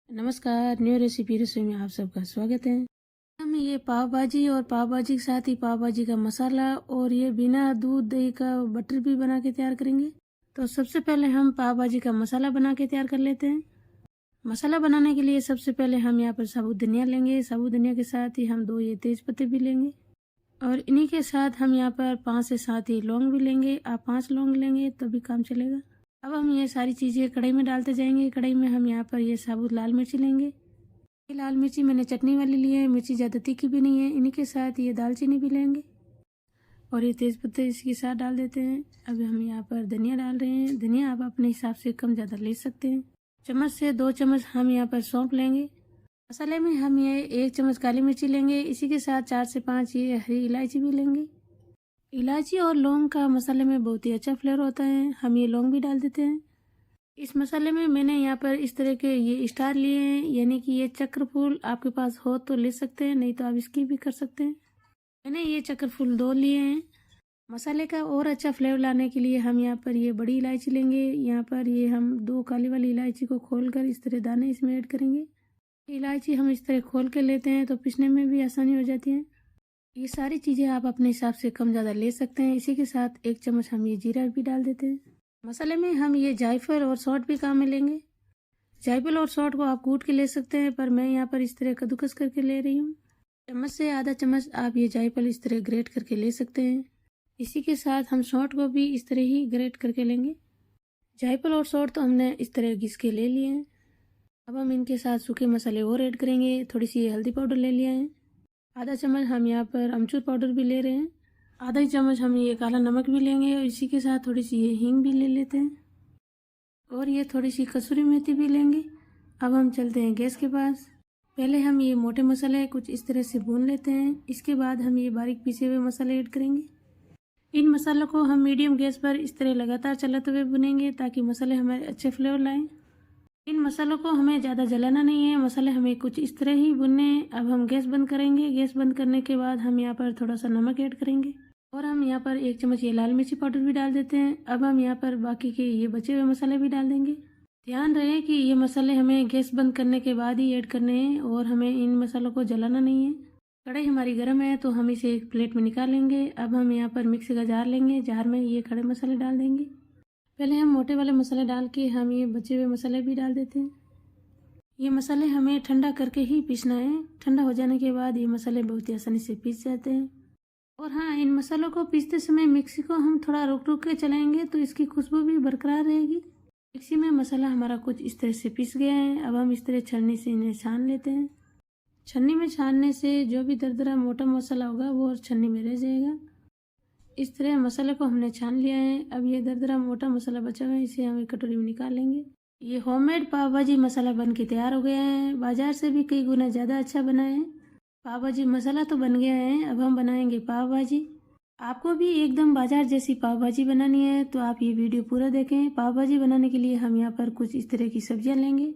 नमस्कार, new recipe रसोई में आप सबका स्वागत है। हम ये पाव भाजी और पाव भाजी के साथ ही पाव भाजी का मसाला और ये बिना दूध दही का बटर भी बना के तैयार करेंगे। तो सबसे पहले हम पाव भाजी का मसाला बना के तैयार कर लेते हैं। मसाला बनाने के लिए सबसे पहले हम यहाँ पर साबुत धनिया लेंगे। साबुत धनिया के साथ ही हम 2 ये तेज पत्ते भी लेंगे और इन्हीं के साथ हम यहाँ पर 5 से 7 ही लौंग भी लेंगे। आप 5 लौंग लेंगे तो भी काम चलेगा। अब हम ये सारी चीज़ें कढ़ाई में डालते जाएंगे। कढ़ाई में हम यहाँ पर ये साबुत लाल मिर्ची लेंगे। ये लाल मिर्ची मैंने चटनी वाली ली है, मिर्ची ज़्यादा तीखी भी नहीं है। इन्हीं के साथ ये दालचीनी भी लेंगे और ये तेज़पत्ते इसके साथ डाल देते हैं। अब हम यहाँ पर धनिया डाल रहे हैं। धनिया आप अपने हिसाब से कम ज़्यादा ले सकते हैं। चम्मच से 2 चम्मच हम यहाँ पर सौंफ लेंगे। मसाले में हम ये 1 चम्मच काली मिर्ची लेंगे। इसी के साथ 4 से 5 ये हरी इलायची भी लेंगे। इलायची और लौंग का मसाले में बहुत ही अच्छा फ्लेवर होता है। हम ये लौंग भी डाल देते हैं। इस मसाले में मैंने यहाँ पर इस तरह के ये स्टार लिए हैं, यानी कि ये चक्र फूल आपके पास हो तो ले सकते हैं, नहीं तो आप इसकी भी कर सकते हैं। मैंने ये चक्र फूल 2 लिए हैं। मसाले का और अच्छा फ्लेवर लाने के लिए हम यहाँ पर ये बड़ी इलायची लेंगे। यहाँ पर ये हम 2 काली वाली इलायची को खोलकर इस तरह दाने इसमें ऐड करेंगे। इलायची हम इस तरह खोल के लेते हैं तो पीसने में भी आसानी हो जाती है। ये सारी चीज़ें आप अपने हिसाब से कम ज़्यादा ले सकते हैं। इसी के साथ 1 चम्मच हम ये जीरा भी डाल देते हैं। मसाले में हम ये जायफल और सौंठ भी काम में लेंगे। जायफल और सौंठ को आप कूट के ले सकते हैं, पर मैं यहाँ पर इस तरह कद्दूकस करके ले रही हूँ। चम्मच से आधा चम्मच आप ये जायफल इस तरह ग्रेट करके ले सकते हैं। इसी के साथ हम सौंठ को भी इस तरह ही ग्रेट करके लेंगे। जायफल और सौंठ तो हमने इस तरह घिस के ले लिए हैं। अब हम इनके साथ सूखे मसाले और ऐड करेंगे। थोड़ी सी हल्दी पाउडर ले लिया है। आधा चम्मच हम यहाँ पर अमचूर पाउडर भी ले रहे हैं। आधा ही चम्मच हम ये काला नमक भी लेंगे और इसी के साथ थोड़ी सी ये हींग भी ले लेते हैं और ये थोड़ी सी कसूरी मेथी भी लेंगे। अब हम चलते हैं गैस के पास। पहले हम ये मोटे मसाले कुछ इस तरह से भून लेते हैं। इसके बाद हम ये बारीक पीसे हुए मसाले ऐड करेंगे। इन मसालों को हम मीडियम गैस पर इस तरह लगातार चलाते हुए भुनेंगे ताकि मसाले हमारे अच्छे फ्लेवर लाएं। इन मसालों को हमें ज़्यादा जलाना नहीं है, मसाले हमें कुछ इस तरह ही भुनने हैं। अब हम गैस बंद करेंगे। गैस बंद करने के बाद हम यहाँ पर थोड़ा सा नमक ऐड करेंगे और हम यहाँ पर 1 चम्मच ये लाल मिर्ची पाउडर भी डाल देते हैं। अब हम यहाँ पर बाकी के ये बचे हुए मसाले भी डाल देंगे। ध्यान रहे कि ये मसाले हमें गैस बंद करने के बाद ही ऐड करने हैं और हमें इन मसालों को जलाना नहीं है। कढ़ाई हमारी गर्म है तो हम इसे एक प्लेट में निकाल लेंगे। अब हम यहाँ पर मिक्सी का जार लेंगे। जार में ये खड़े मसाले डाल देंगे। पहले हम मोटे वाले मसाले डाल के हम ये बचे हुए मसाले भी डाल देते हैं। ये मसाले हमें ठंडा करके ही पीसना है। ठंडा हो जाने के बाद ये मसाले बहुत ही आसानी से पीस जाते हैं। और हाँ, इन मसालों को पीसते समय मिक्सी को हम थोड़ा रुक रुक के चलाएंगे तो इसकी खुशबू भी बरकरार रहेगी। मिक्सी में मसाला हमारा कुछ इस तरह से पीस गया है। अब हम इस तरह छन्नी से इन्हें छान लेते हैं। छन्नी में छानने से जो भी दरदरा मोटा मसाला होगा वो और छन्नी में रह जाएगा। इस तरह मसाले को हमने छान लिया है। अब ये दरदरा मोटा मसाला बचा हुआ है, इसे हम एक कटोरी में निकाल लेंगे। ये होममेड पाव भाजी मसाला बन के तैयार हो गया है। बाजार से भी कई गुना ज़्यादा अच्छा बना है। पाव भाजी मसाला तो बन गया है। अब हम बनाएंगे पाव भाजी। आपको भी एकदम बाजार जैसी पाव भाजी बनानी है तो आप ये वीडियो पूरा देखें। पाव भाजी बनाने के लिए हम यहाँ पर कुछ इस तरह की सब्जियाँ लेंगे।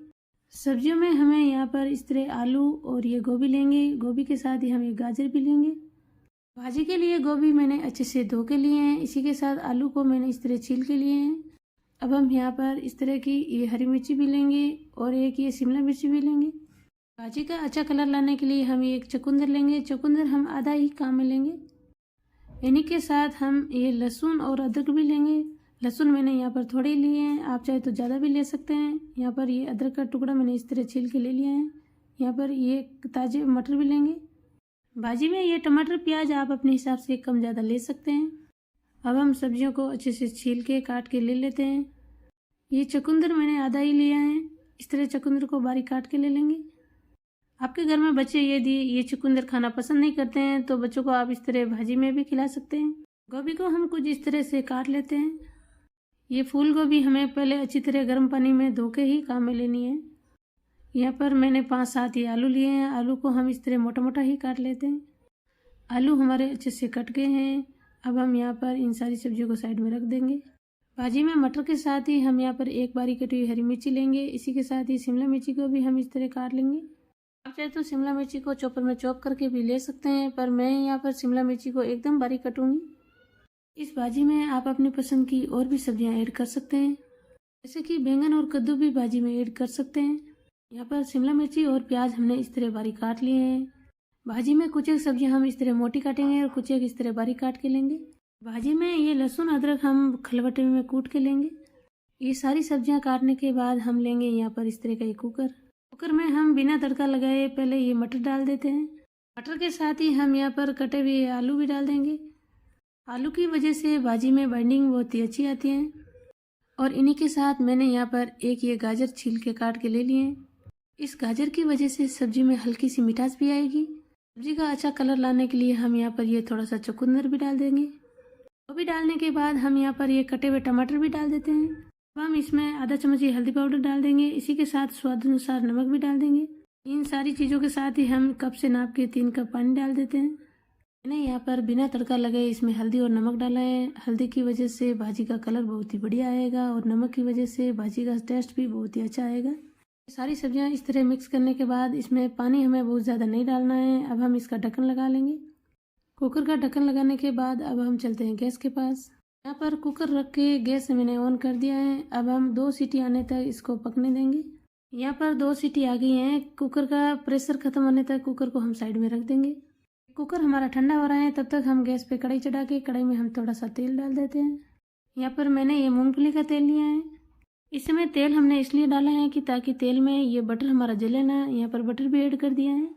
सब्जियों में हमें यहाँ पर इस तरह आलू और ये गोभी लेंगे। गोभी के साथ ही हम ये गाजर भी लेंगे। भाजी के लिए गोभी मैंने अच्छे से धो के लिए हैं। इसी के साथ आलू को मैंने इस तरह छील के लिए हैं। अब हम यहाँ पर इस तरह की ये हरी मिर्ची भी लेंगे और एक ये शिमला मिर्ची भी लेंगे। भाजी का अच्छा कलर लाने के लिए हम ये एक चुकंदर लेंगे। चुकंदर हम आधा ही काम में लेंगे। इन्हीं के साथ हम ये लहसुन और अदरक भी लेंगे। लहसुन मैंने यहाँ पर थोड़े लिए हैं, आप चाहे तो ज़्यादा भी ले सकते हैं। यहाँ पर ये अदरक का टुकड़ा मैंने इस तरह छील के ले लिया है। यहाँ पर ये ताजे मटर भी लेंगे। भाजी में ये टमाटर प्याज आप अपने हिसाब से कम ज़्यादा ले सकते हैं। अब हम सब्जियों को अच्छे से छील के काट के ले लेते हैं। ये चुकंदर मैंने आधा ही लिया है। इस तरह चुकंदर को बारीक काट के ले लेंगे। आपके घर में बच्चे यदि ये चुकंदर खाना पसंद नहीं करते हैं तो बच्चों को आप इस तरह भाजी में भी खिला सकते हैं। गोभी को हम कुछ इस तरह से काट लेते हैं। ये फूल गोभी हमें पहले अच्छी तरह गर्म पानी में धो के ही काम में लेनी है। यहाँ पर मैंने 5-7 ये आलू लिए हैं। आलू को हम इस तरह मोटा मोटा ही काट लेते हैं। आलू हमारे अच्छे से कट गए हैं। अब हम यहाँ पर इन सारी सब्जियों को साइड में रख देंगे। भाजी में मटर के साथ ही हम यहाँ पर एक बारीक कटी हुई हरी मिर्ची लेंगे। इसी के साथ ही शिमला मिर्ची को भी हम इस तरह काट लेंगे। आप चाहे तो शिमला मिर्ची को चॉपर में चॉप करके भी ले सकते हैं, पर मैं यहाँ पर शिमला मिर्ची को एकदम बारीक कटूंगी। इस भाजी में आप अपनी पसंद की और भी सब्जियां ऐड कर सकते हैं, जैसे कि बैंगन और कद्दू भी भाजी में ऐड कर सकते हैं। यहाँ पर शिमला मिर्ची और प्याज हमने इस तरह बारीक काट लिए हैं। भाजी में कुछ एक सब्जियाँ हम इस तरह मोटी काटेंगे और कुछ एक इस तरह बारीक काट के लेंगे। भाजी में ये लहसुन अदरक हम खलबटे में कूट के लेंगे। ये सारी सब्जियां काटने के बाद हम लेंगे यहाँ पर इस तरह का एक कुकर में हम बिना तड़का लगाए पहले ये मटर डाल देते हैं। मटर के साथ ही हम यहाँ पर कटे हुए आलू भी डाल देंगे। आलू की वजह से भाजी में बाइंडिंग बहुत ही अच्छी आती है। और इन्हीं के साथ मैंने यहाँ पर एक ये गाजर छील के काट के ले लिए। इस गाजर की वजह से सब्जी में हल्की सी मिठास भी आएगी। सब्जी का अच्छा कलर लाने के लिए हम यहाँ पर ये थोड़ा सा चुकंदर भी डाल देंगे। वो भी डालने के बाद हम यहाँ पर ये कटे हुए टमाटर भी डाल देते हैं। अब हम इसमें आधा चम्मच ये हल्दी पाउडर डाल देंगे। इसी के साथ स्वाद अनुसार नमक भी डाल देंगे। इन सारी चीज़ों के साथ ही हम कप से नाप के 3 कप पानी डाल देते हैं। मैंने यहाँ पर बिना तड़का लगाए इसमें हल्दी और नमक डाला है। हल्दी की वजह से भाजी का कलर बहुत ही बढ़िया आएगा और नमक की वजह से भाजी का टेस्ट भी बहुत ही अच्छा आएगा। सारी सब्जियां इस तरह मिक्स करने के बाद इसमें पानी हमें बहुत ज़्यादा नहीं डालना है। अब हम इसका ढक्कन लगा लेंगे। कुकर का ढक्कन लगाने के बाद अब हम चलते हैं गैस के पास। यहाँ पर कुकर रख के गैस मैंने ऑन कर दिया है। अब हम 2 सीटी आने तक इसको पकने देंगे। यहाँ पर 2 सीटी आ गई हैं। कुकर का प्रेशर खत्म होने तक कुकर को हम साइड में रख देंगे। कुकर हमारा ठंडा हो रहा है, तब तक हम गैस पे कढ़ाई चढ़ा के कढ़ाई में हम थोड़ा सा तेल डाल देते हैं। यहाँ पर मैंने ये मूंगफली का तेल लिया है। इसमें तेल हमने इसलिए डाला है कि ताकि तेल में ये बटर हमारा जले ना। यहाँ पर बटर भी ऐड कर दिया है।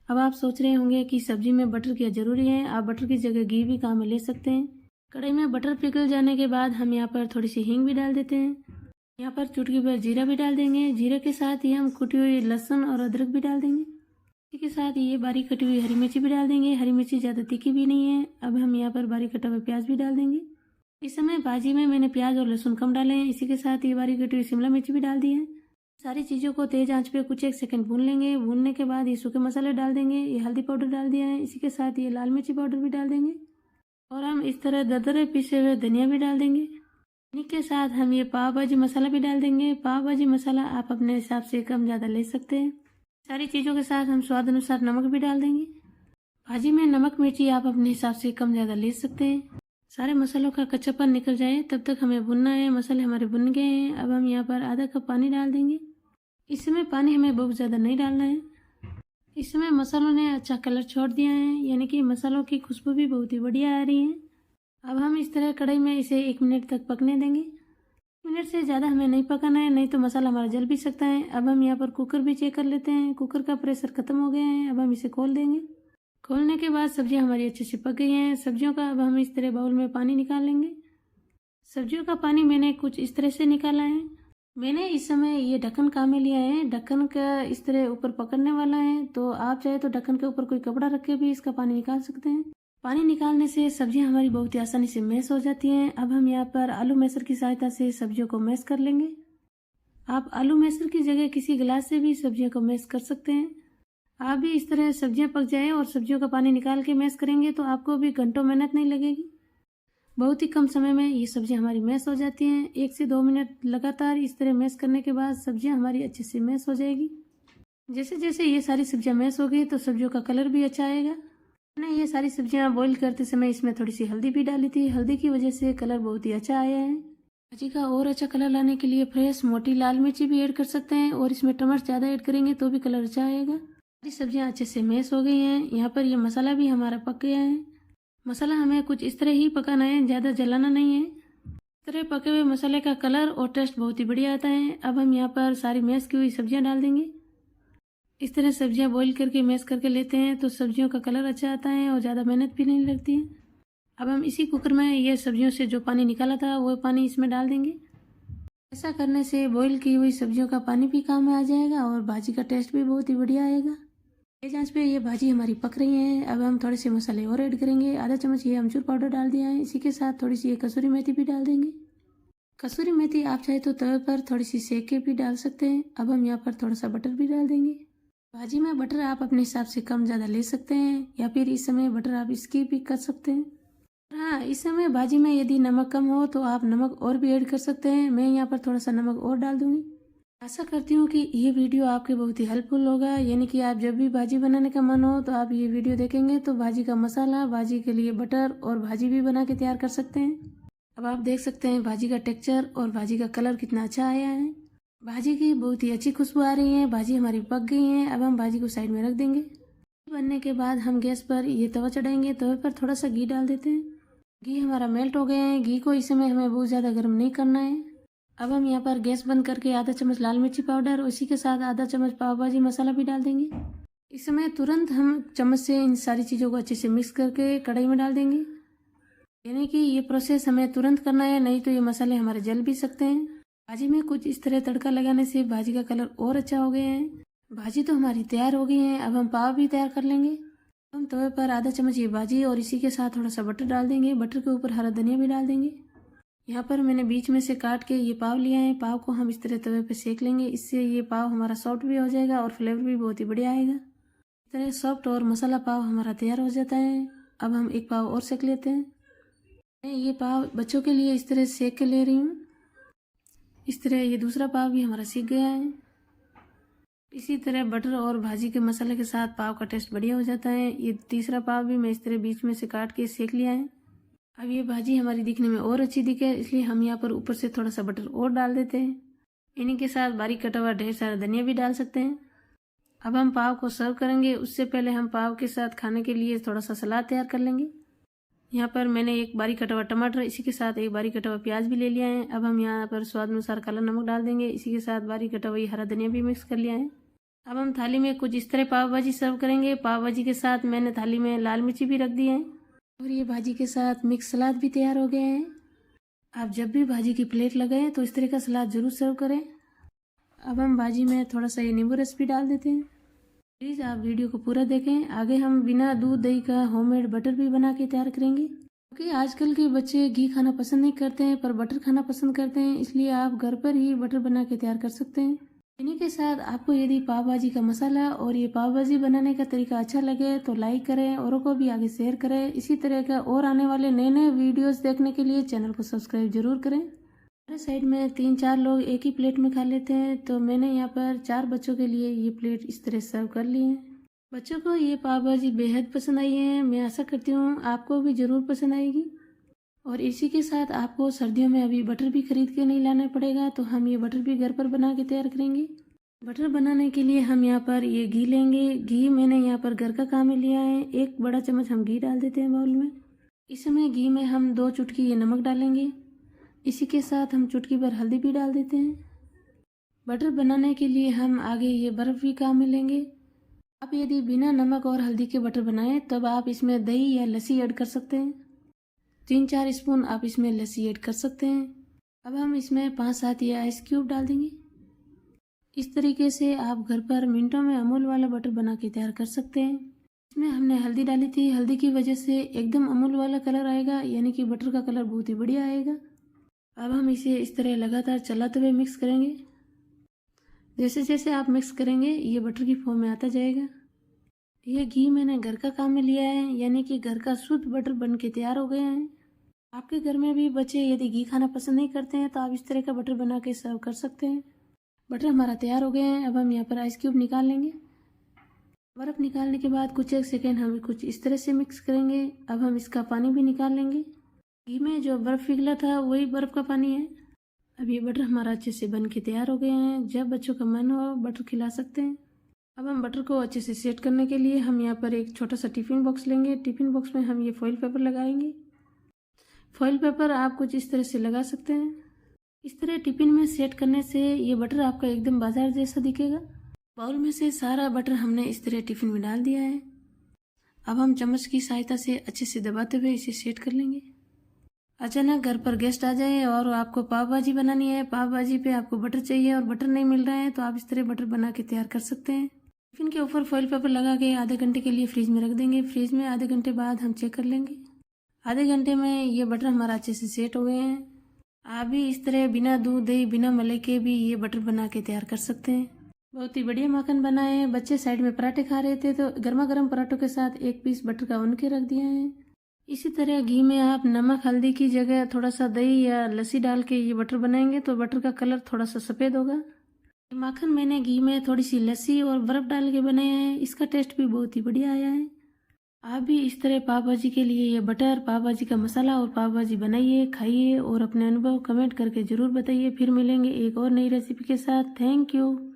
अब आप सोच रहे होंगे कि सब्जी में बटर क्या ज़रूरी है। आप बटर की जगह घी भी काम में ले सकते हैं। कढ़ाई में बटर पिघल जाने के बाद हम यहाँ पर थोड़ी सी हींग भी डाल देते हैं। यहाँ पर चुटकी भर जीरा भी डाल देंगे। जीरे के साथ ही हम कुटी हुई लहसुन और अदरक भी डाल देंगे। इसी के साथ ये बारीक कटी हुई हरी मिर्ची भी डाल देंगे। हरी मिर्ची ज़्यादा तीखी भी नहीं है। अब हम यहाँ पर बारीक कटा हुआ प्याज भी डाल देंगे। इस समय भाजी में मैंने प्याज और लहसुन कम डाले हैं। इसी के साथ ये बारीक कटी हुई शिमला मिर्ची भी डाल दी है। सारी चीज़ों को तेज़ आंच पे कुछ 1 सेकंड भून लेंगे। भूनने के बाद ये सूखे मसाले डाल देंगे। ये हल्दी पाउडर डाल दिया है। इसी के साथ ये लाल मिर्ची पाउडर भी डाल देंगे और हम इस तरह दरदरे पीसे हुए धनिया भी डाल देंगे। इन्हीं के साथ हम ये पाव भाजी मसाला भी डाल देंगे। पाव भाजी मसाला आप अपने हिसाब से कम ज़्यादा ले सकते हैं। सारी चीज़ों के साथ हम स्वाद अनुसार नमक भी डाल देंगे। भाजी में नमक मिर्ची आप अपने हिसाब से कम ज़्यादा ले सकते हैं। सारे मसालों का कच्चापन निकल जाए तब तक हमें भुनना है। मसाले हमारे भुन गए हैं। अब हम यहाँ पर आधा कप पानी डाल देंगे। इस समय पानी हमें बहुत ज़्यादा नहीं डालना है। इस समय मसालों ने अच्छा कलर छोड़ दिया है, यानी कि मसालों की खुशबू भी बहुत ही बढ़िया आ रही है। अब हम इस तरह कढ़ाई में इसे 1 मिनट तक पकने देंगे। 1 मिनट से ज़्यादा हमें नहीं पकाना है, नहीं तो मसाला हमारा जल भी सकता है। अब हम यहाँ पर कुकर भी चेक कर लेते हैं। कुकर का प्रेशर खत्म हो गया है। अब हम इसे खोल देंगे। खोलने के बाद सब्जियां हमारी अच्छे से पक गई हैं। सब्जियों का अब हम इस तरह बाउल में पानी निकाल लेंगे। सब्जियों का पानी मैंने कुछ इस तरह से निकाला है। मैंने इस समय ये ढक्कन काम में लिया है। ढक्कन का इस तरह ऊपर पकड़ने वाला है, तो आप चाहे तो ढक्कन के ऊपर कोई कपड़ा रख के भी इसका पानी निकाल सकते हैं। पानी निकालने से सब्जियां हमारी बहुत ही आसानी से मैश हो जाती हैं। अब हम यहाँ पर आलू मैशर की सहायता से सब्जियों को मैश कर लेंगे। आप आलू मैशर की जगह किसी गिलास से भी सब्जियों को मैश कर सकते हैं। आप भी इस तरह सब्जियां पक जाए और सब्जियों का पानी निकाल के मैश करेंगे तो आपको भी घंटों मेहनत नहीं लगेगी। बहुत ही कम समय में ये सब्जियां हमारी मैश हो जाती हैं। 1 से 2 मिनट लगातार इस तरह मैश करने के बाद सब्जियां हमारी अच्छे से मैश हो जाएगी। जैसे जैसे ये सारी सब्जियां मैश हो गई तो सब्जियों का कलर भी अच्छा आएगा। मैंने ये सारी सब्जियां बॉईल करते समय इसमें थोड़ी सी हल्दी भी डाली थी। हल्दी की वजह से कलर बहुत ही अच्छा आया है। भाजी का और अच्छा कलर लाने के लिए फ्रेश मोटी लाल मिर्ची भी ऐड कर सकते हैं और इसमें टमाटर ज़्यादा ऐड करेंगे तो भी कलर अच्छा आएगा। सारी सब्जियां अच्छे से मैश हो गई हैं। यहाँ पर ये मसाला भी हमारा पक गया है। मसाला हमें कुछ इस तरह ही पकाना है, ज़्यादा जलाना नहीं है। इस तरह पके हुए मसाले का कलर और टेस्ट बहुत ही बढ़िया आता है। अब हम यहाँ पर सारी मैश की हुई सब्जियां डाल देंगे। इस तरह सब्जियां बॉईल करके मैश करके लेते हैं तो सब्जियों का कलर अच्छा आता है और ज़्यादा मेहनत भी नहीं लगती है। अब हम इसी कुकर में ये सब्जियों से जो पानी निकाला था वो पानी इसमें डाल देंगे। ऐसा करने से बॉईल की हुई सब्जियों का पानी भी काम में आ जाएगा और भाजी का टेस्ट भी बहुत ही बढ़िया आएगा। तेज आंच पे ये भाजी हमारी पक रही है। अब हम थोड़े से मसाले और ऐड करेंगे। आधा चम्मच ये अमचूर पाउडर डाल दिया है। इसी के साथ थोड़ी सी ये कसूरी मेथी भी डाल देंगे। कसूरी मेथी आप चाहे तो तवे पर थोड़ी सी सेक के भी डाल सकते हैं। अब हम यहाँ पर थोड़ा सा बटर भी डाल देंगे। भाजी में बटर आप अपने हिसाब से कम ज़्यादा ले सकते हैं या फिर इस समय बटर आप स्किप भी कर सकते हैं। हाँ, इस समय भाजी में यदि नमक कम हो तो आप नमक और भी ऐड कर सकते हैं। मैं यहाँ पर थोड़ा सा नमक और डाल दूंगी। आशा करती हूँ कि ये वीडियो आपके बहुत ही हेल्पफुल होगा, यानी कि आप जब भी भाजी बनाने का मन हो तो आप ये वीडियो देखेंगे तो भाजी का मसाला, भाजी के लिए बटर और भाजी भी बना के तैयार कर सकते हैं। अब आप देख सकते हैं भाजी का टेक्सचर और भाजी का कलर कितना अच्छा आया है। भाजी की बहुत ही अच्छी खुशबू आ रही है। भाजी हमारी पक गई है। अब हम भाजी को साइड में रख देंगे। बनने के बाद हम गैस पर ये तवा चढ़ाएंगे। तवे पर थोड़ा सा घी डाल देते हैं। घी हमारा मेल्ट हो गया है। घी को इस समय हमें बहुत ज़्यादा गर्म नहीं करना है। अब हम यहाँ पर गैस बंद करके आधा चम्मच लाल मिर्ची पाउडर और इसी के साथ आधा चम्मच पाव भाजी मसाला भी डाल देंगे। इस समय तुरंत हम चम्मच से इन सारी चीज़ों को अच्छे से मिक्स करके कढ़ाई में डाल देंगे। यानी कि ये प्रोसेस हमें तुरंत करना है, नहीं तो ये मसाले हमारे जल भी सकते हैं। भाजी में कुछ इस तरह तड़का लगाने से भाजी का कलर और अच्छा हो गया है। भाजी तो हमारी तैयार हो गई है। अब हम पाव भी तैयार कर लेंगे। हम तवे पर आधा चम्मच ये भाजी और इसी के साथ थोड़ा सा बटर डाल देंगे। बटर के ऊपर हरा धनिया भी डाल देंगे। यहाँ पर मैंने बीच में से काट के ये पाव लिया है। पाव को हम इस तरह तवे पे सेक लेंगे। इससे ये पाव हमारा सॉफ्ट भी हो जाएगा और फ्लेवर भी बहुत ही बढ़िया आएगा। इस तरह सॉफ्ट और मसाला पाव हमारा तैयार हो जाता है। अब हम एक पाव और सेक लेते हैं। मैं ये पाव बच्चों के लिए इस तरह सेक के ले रही हूँ। इस तरह ये दूसरा पाव भी हमारा सीख गया है। इसी तरह बटर और भाजी के मसाले के साथ पाव का टेस्ट बढ़िया हो जाता है। ये तीसरा पाव भी मैं इस तरह बीच में से काट के सेक लिया है। अब ये भाजी हमारी दिखने में और अच्छी दिखे, इसलिए हम यहाँ पर ऊपर से थोड़ा सा बटर और डाल देते हैं। इन्हीं के साथ बारीक कटा हुआ ढेर सारा धनिया भी डाल सकते हैं। अब हम पाव को सर्व करेंगे। उससे पहले हम पाव के साथ खाने के लिए थोड़ा सा सलाद तैयार कर लेंगे। यहाँ पर मैंने एक बारीक कटा हुआ टमाटर, इसी के साथ एक बारीक कटा हुआ प्याज भी ले लिया है। अब हम यहाँ पर स्वाद अनुसार काला नमक डाल देंगे। इसी के साथ बारीक कटा हुआ हरा धनिया भी मिक्स कर लिया है। अब हम थाली में कुछ इस तरह पाव भाजी सर्व करेंगे। पाव भाजी के साथ मैंने थाली में लाल मिर्ची भी रख दी है और ये भाजी के साथ मिक्स सलाद भी तैयार हो गया है। आप जब भी भाजी की प्लेट लगाएं तो इस तरह का सलाद जरूर सर्व करें। अब हम भाजी में थोड़ा सा ये नींबू रस भी डाल देते हैं। प्लीज़ आप वीडियो को पूरा देखें। आगे हम बिना दूध दही का होममेड बटर भी बना के तैयार करेंगे, क्योंकि आजकल के बच्चे घी खाना पसंद नहीं करते हैं पर बटर खाना पसंद करते हैं। इसलिए आप घर पर ही बटर बना के तैयार कर सकते हैं। इन्हीं के साथ आपको यदि पाव भाजी का मसाला और ये पाव भाजी बनाने का तरीका अच्छा लगे तो लाइक करें, औरों को भी आगे शेयर करें। इसी तरह का और आने वाले नए नए वीडियोस देखने के लिए चैनल को सब्सक्राइब जरूर करें। हमारे साइड में 3-4 लोग एक ही प्लेट में खा लेते हैं, तो मैंने यहाँ पर 4 बच्चों के लिए ये प्लेट इस तरह सर्व कर ली है। बच्चों को ये पाव भाजी बेहद पसंद आई है। मैं आशा करती हूँ आपको भी ज़रूर पसंद आएगी। और इसी के साथ आपको सर्दियों में अभी बटर भी खरीद के नहीं लाना पड़ेगा, तो हम ये बटर भी घर पर बना के तैयार करेंगे। बटर बनाने के लिए हम यहाँ पर ये घी लेंगे। घी मैंने यहाँ पर घर का काम में लिया है। 1 बड़ा चम्मच हम घी डाल देते हैं बाउल में। इस समय घी में हम 2 चुटकी ये नमक डालेंगे। इसी के साथ हम चुटकी भर हल्दी भी डाल देते हैं। बटर बनाने के लिए हम आगे ये बर्फ़ भी काम में लेंगे। आप यदि बिना नमक और हल्दी के बटर बनाएं तब आप इसमें दही या लस्सी ऐड कर सकते हैं। 3-4 स्पून आप इसमें लस्सी ऐड कर सकते हैं। अब हम इसमें 5-7 ये आइस क्यूब डाल देंगे। इस तरीके से आप घर पर मिनटों में अमूल वाला बटर बना के तैयार कर सकते हैं। इसमें हमने हल्दी डाली थी। हल्दी की वजह से एकदम अमूल वाला कलर आएगा, यानी कि बटर का कलर बहुत ही बढ़िया आएगा। अब हम इसे इस तरह लगातार चलाते हुए मिक्स करेंगे। जैसे जैसे आप मिक्स करेंगे ये बटर की फॉर्म में आता जाएगा। ये घी मैंने घर का काम में लिया है, यानी कि घर का शुद्ध बटर बन के तैयार हो गए हैं। आपके घर में भी बच्चे यदि घी खाना पसंद नहीं करते हैं तो आप इस तरह का बटर बना के सर्व कर सकते हैं। बटर हमारा तैयार हो गए हैं। अब हम यहाँ पर आइस क्यूब निकाल लेंगे। बर्फ़ निकालने के बाद कुछ एक सेकेंड हम कुछ इस तरह से मिक्स करेंगे। अब हम इसका पानी भी निकाल लेंगे। घी में जो बर्फ़ पिघला था वही बर्फ़ का पानी है। अब ये बटर हमारा अच्छे से बन के तैयार हो गए हैं। जब बच्चों का मन हो बटर खिला सकते हैं। अब हम बटर को अच्छे से सेट करने के लिए हम यहाँ पर एक छोटा सा टिफ़िन बॉक्स लेंगे। टिफ़िन बॉक्स में हम ये फॉइल पेपर लगाएंगे। फॉइल पेपर आप कुछ इस तरह से लगा सकते हैं। इस तरह टिफ़िन में सेट करने से ये बटर आपका एकदम बाजार जैसा दिखेगा। बाउल में से सारा बटर हमने इस तरह टिफ़िन में डाल दिया है। अब हम चम्मच की सहायता से अच्छे से दबाते हुए इसे सेट कर लेंगे। अचानक घर पर गेस्ट आ जाए और आपको पाव भाजी बनानी है, पाव भाजी पे आपको बटर चाहिए और बटर नहीं मिल रहा है, तो आप इस तरह बटर बना के तैयार कर सकते हैं। टिफिन के ऊपर फॉइल पेपर लगा के आधे घंटे के लिए फ्रीज में रख देंगे। फ्रीज में आधे घंटे बाद हम चेक कर लेंगे। आधे घंटे में ये बटर हमारा अच्छे से सेट हो गए हैं। आप भी इस तरह बिना दूध दही बिना मलाई के भी ये बटर बना के तैयार कर सकते हैं। बहुत ही बढ़िया माखन बनाए हैं। बच्चे साइड में पराठे खा रहे थे तो गर्मा गर्म पराठों के साथ 1 पीस बटर का उन के रख दिया है। इसी तरह घी में आप नमक हल्दी की जगह थोड़ा सा दही या लस्सी डाल के ये बटर बनाएंगे तो बटर का कलर थोड़ा सा सफ़ेद होगा। माखन मैंने घी में थोड़ी सी लस्सी और बर्फ़ डाल के बनाया है। इसका टेस्ट भी बहुत ही बढ़िया आया है। आप भी इस तरह पाव भाजी के लिए ये बटर, पाव भाजी का मसाला और पाव भाजी बनाइए, खाइए और अपने अनुभव कमेंट करके ज़रूर बताइए। फिर मिलेंगे एक और नई रेसिपी के साथ। Thank you.